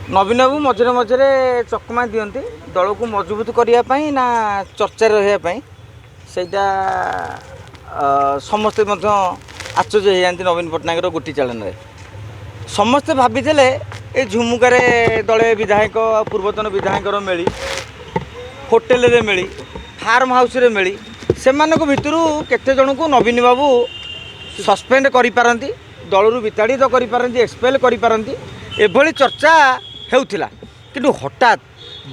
नवीन बाबू मझे मझे चकमा दिखती दल को मजबूत करने ना चर्चा रहा सेटा समस्ते आश्चर्य हो जाती नवीन पट्टनायक गोटी चालन समस्ते भावी ये झुमुकार दले विधायक पूर्वतन विधायक मिली होटेल रे मिली फार्म हाउस रे मिली से भितर केते जन को नवीन बाबू सस्पेंड करिपारंती दलरू विताड़ित करिपारंती एक्सपेल करिपारंती एभली चर्चा हेउथिला किंतु हठात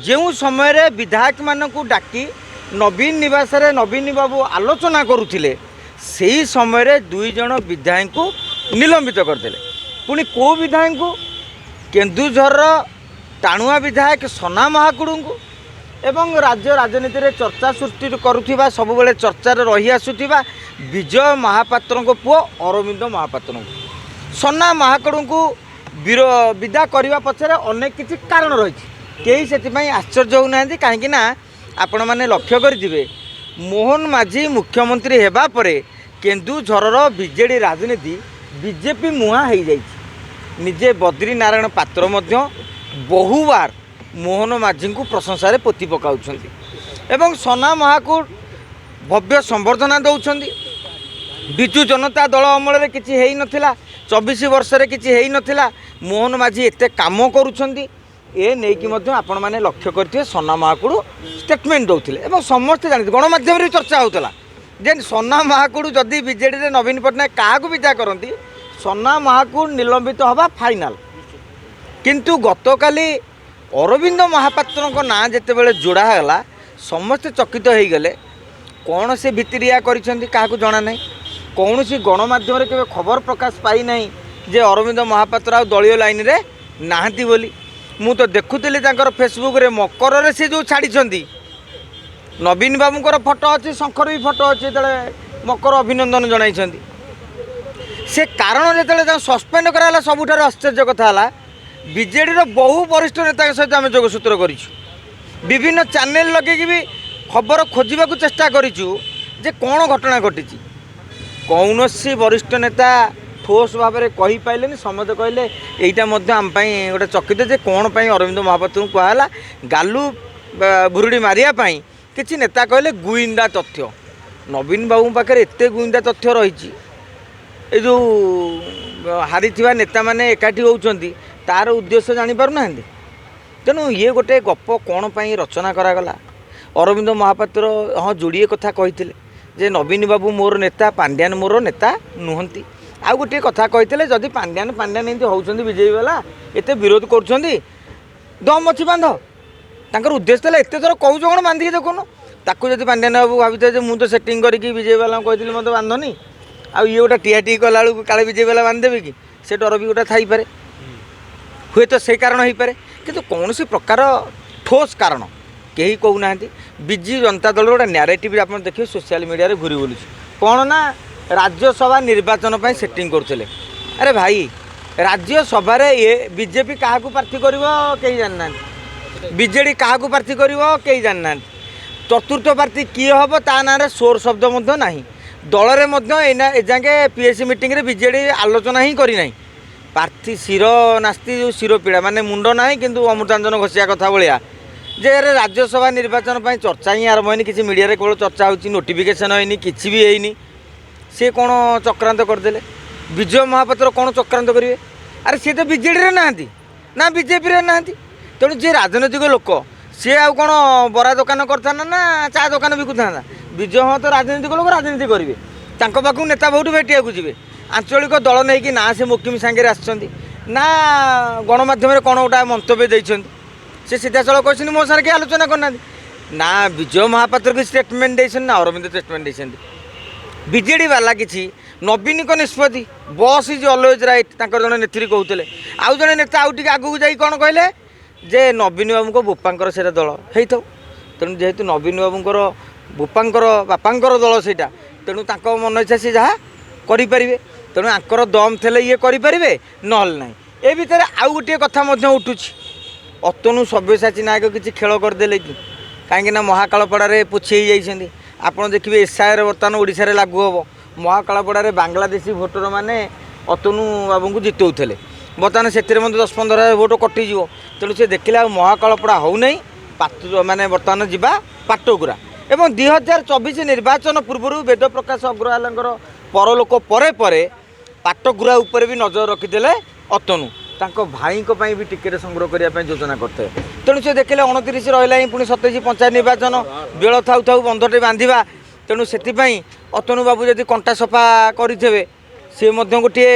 जो समय विधायक मानक डाकी नवीन निवास रे नवीन बाबू आलोचना करुथिले सेही समय दुई जन विधायक को निलंबित करदेले पुणी को विधायक को केन्दुझर टाणुआ विधायक सना महाकुड़ू को एवं राज्य राजनीति रे चर्चा सृष्टि करुथिबा सबुबेले चर्चा रही आसुथिबा विजय महापात्र को पुओ अरविंद महापात्र को सना महाकुड़ू को विदा करने पछरे अनेक किसी कारण रही कई से आश्चर्य होना कहीं आपण मैंने लक्ष्य करेंगे मोहन माझी मुख्यमंत्री हेबा परे केन्दुझर बीजेडी राजनीति बीजेपी मुहां हो जाए निजे बद्री नारायण पात्र बहुबार मोहन माझी को प्रशंसा पोती पकाउछंती एवं सना महाकुड़ भव्य संबर्धना दौरान विजु जनता दल अमल किसी है नथिला 24 वर्ष रे किसी है नथिला मोहन माझी एते काम करुछंती ए नहीं कि आपण मैंने लक्ष्य करते सना महाकुड़ स्टेटमेंट दौले और समस्ते जानते गणमाध्यम चर्चा होता जे सना महाकुड़ जदि बीजेडी रे नवीन पट्टनायक क्या विदा करती सना महाकुड़ निलंबित हवा फाइनाल किंतु गतकाली अरविंद महापात्र ना जिते बड़े जोड़ाला समस्ते चकित हो गले कौन से भितरिया क्या जना ना कौन सी गणमाध्यम के खबर प्रकाश पाई ना जे अरविंद महापात्र आ दलीय लाइन रे नाहंती बोली मु तो देखुली फेसबुक रे मकर रे से जो छाड़ी नवीन बाबूर फोटो अच्छी शंकर भी फोटो अच्छी जो मकर अभिनंदन जन से कारण जो सस्पेंड कराला सबुठार आश्चर्य कथा है बीजेडी बहु वरिष्ठ नेता सहित आम जोगसूत्र करूँ विभिन्न चैनल लगे भी खबर खोजा चेष्टा करूँ जे कौन घटना घटी कौन सी वरिष्ठ नेता ठोस भाव में कही पारे समझे कहले यहाँ आम गोटे चकित जे कौन पर अरविंद महापात्र को कहला गालू भुरुड़ी मारियापाई किसी नेता कहले गुइंदा तथ्य नवीन बाबू पाखे एत गुइंदा तथ्य रही जो हारी नेता मैंने एकाठी होती तार उद्देश्य जानीपारना तेणु ये गोटे गप कौन पर रचना करागला अरविंद महापात्र हाँ जोड़िए कथा कही जे नवीन बाबू मोर नेता पांड्यान मोर नेता नुहंती आउ गोटे कथा कही जदि पांड्यान पांड्यान एमती होती बीजेपी वाला एत विरोध कर दम अच्छी बांध तांकर उद्देश्य था एत थर कहूँ कौन बांधिकी देखुन ताकू जब पांड्यान बाबू भावी थे मुझे सेटिंग करके बीजेपी वाला कही मत बांधनी आउ ये गोटे टीआरटी कला काले बीजेपी वाला बांधदेवे कि से डर भी गोटे थी हुए तो से कारण हो पाए कि कौन सी प्रकार ठोस कारण कहीं कहूना विजु जनता दल गोटे न्यारेटिव आप देखिए सोशल मीडिया रे घूरी बुलूँ कौन ना राज्यसभा निर्वाचन पर सेटिंग करते अरे भाई राज्यसभा ये बीजेपी क्या प्रार्थी कर कहीं जानना बीजेडी क्या प्रार्थी कर कहीं जानना चतुर्थ प्रार्थी किए हम ता ना सोर शब्द ना दल में एजागे पीएससी मीटिंग रे बीजेडी आलोचना ही करना प्रार्थी शिर नास्ती जो शिर पीड़ा माने मुंड ना कि अमृतांजन घोषिया कथा भाया जे राज्यसभा निर्वाचन पर चर्चा ही आरंभ होनी किसी मीडिया रे केवल चर्चा होची नोटिफिकेशन होनी किसी भी होनी सी कौन चक्रांत करदे विजय महापात्र कौन चक्रांत करेंगे अरे सी तो बीजेडी ना बीजेपी ना तेणु जी राजनैतिक लोक सी आउ कौन बरा दुकान करता ना चा दुकान बिकुता विजय हाँ तो राजनीतिक लोक राजनीति करेंगे पाखु नेता बहुत भेटिया जी आंचलिक दल नहीं कि ना से मुकिम सांगे आसछंती ना गणमाध्यम कौन गोटा मंतव्य देइछंती से सीधा सड़क कहते मो सारे किए आलोचना करना ना विजय महापात्र की स्टेटमेंट देइछन ना अरविंद स्टेटमेंट देइछन बीजेडी वाला किसी नवीन को निष्पत्ति बस इज अलवेज राइट जड़े नेत्री कहते आउ जड़े नेता आउ टे आगू जा कौन कहले जे नवीन बाबू को बोपांकर से दल हो तेणु जेहेतु नवीन बाबूर बोपांकर बापांकर दल से तेणु मन इच्छा सी जहाँ करें तेणु आंकर दम थे ये करें ना ना ये भितर आउ गोटे कथा उठू अतनु सब्यसाची नायक किसी खेल करदे कि कहीं महाकालपड़ा पोछी जाइए आपड़ देखिए एसआईआर बर्तमान ओडिशा रे लागू हम महाकालपड़ा बांग्लादेशी भोटर मैंने अतनु बाबू को जितौले बर्तमान से 10-15 हज़ार भोट कटिज तेणु से देखिले आ महाकालपड़ा हो नहीं माने बर्तमान जीवा पाटकुरा एवं 2024 निर्वाचन पूर्व वेद प्रकाश अग्रवाल परलोक परे परे पाटकुरा उपर भी नजर रखिदे अतनु तांको भाई को पाई भी टिकेट संग्रह करने योजना करते तेणु से देखिले 29 रहा ही पुणी 27 पंचायत निर्वाचन बेल थाउ थाउ बंधटे बांधिबा तेणु से अतनु बाबू जदि कंटा सफा करेंगे सी गोटे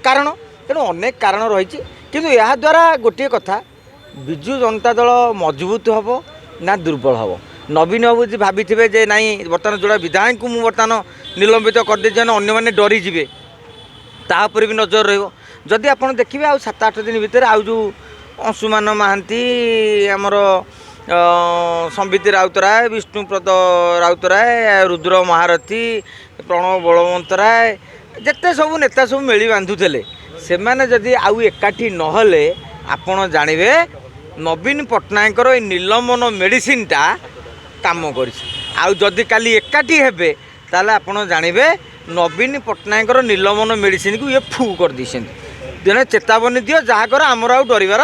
कारण तेणु अनेक कारण रही किंतु यह द्वारा गोटे कथा विजु जनता दल मजबूत हम ना दुर्बल हम नवीन बाबू जी भाभी जे नाई बर्तमान जोड़ा विधायक को बर्तमान निलंबित करदे अन्य मैंने डरीजे तापर भी नजर रही आप देखिए आ 7-8 दिन भितर आउ जो अंशुमान महांती आमर संबित राउतराय विष्णुप्रद राउतराय रुद्र महारथी प्रणव बलवंतराय जिते सब नेता सब मिली बांधुले से मैंने जदि आउ एकाठी नहले आपण जानवे नवीन पट्टनायक निलंबन मेडिसिनटा काम करी काली एकाठी हेबे ताले आपण जानवे नवीन पट्टनायक निलंबन मेडिसिन को ये फू कर दी तेना चेतावनी दियो जहाँ कर आमर आउ डरबार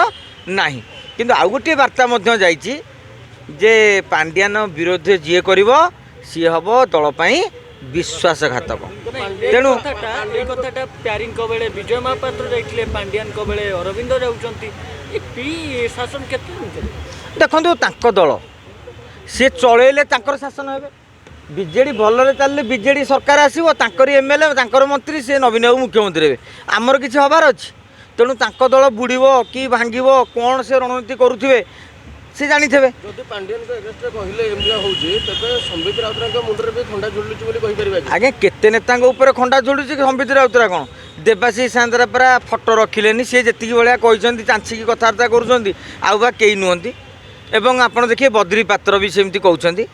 ना किंतु आउ गोटे वार्ता जाइए जे पांड्यान विरोध जी कर सी हम दलपाई विश्वासघातक तेणु कथाटा प्यारिंग बेले विजय महापात्र जाइए पांड्यान बेले अरविंद जाऊँगी शासन के देखो दल सी चलैले शासन हे बीजेडी भल चलिए बीजेडी सरकार आसो एमएलए मंत्री सी नवीन बाबू मुख्यमंत्री हे आमर किसी हबार अच्छी तेणु दल बुड़ब कि भांग कौन से रणनीति करुवे सी जानी थे आज्ञा केते नेता खंडा झुलुच संबित राउतरा कौन देवाशीष सांद्रा परा फटो रखिले सी जी भाया कहते चांचिकी कथबार्ता करुँच आउ बा कई नुहति एवं आप देखिए बद्री पात्र भी सेमती कहते